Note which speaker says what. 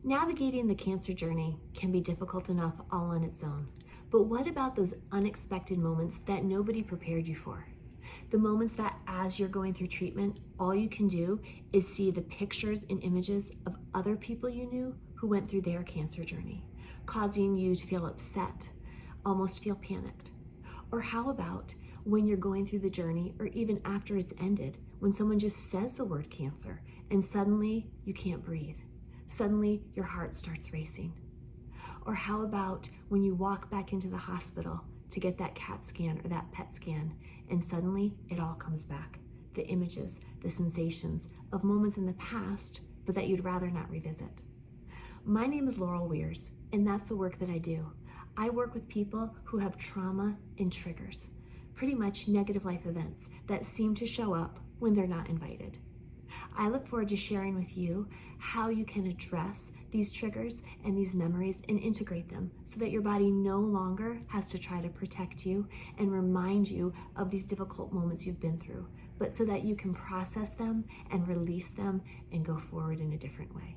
Speaker 1: Navigating the cancer journey can be difficult enough all on its own. But what about those unexpected moments that nobody prepared you for? The moments that as you're going through treatment, all you can do is see the pictures and images of other people you knew who went through their cancer journey, causing you to feel upset, almost feel panicked. Or how about when you're going through the journey, or even after it's ended, when someone just says the word cancer and suddenly you can't breathe. Suddenly your heart starts racing. Or how about when you walk back into the hospital to get that CAT scan or that PET scan, and suddenly it all comes back. The images, the sensations of moments in the past, but that you'd rather not revisit. My name is Laurel Wiers, and that's the work that I do. I work with people who have trauma and triggers, pretty much negative life events that seem to show up when they're not invited. I look forward to sharing with you how you can address these triggers and these memories and integrate them so that your body no longer has to try to protect you and remind you of these difficult moments you've been through, but so that you can process them and release them and go forward in a different way.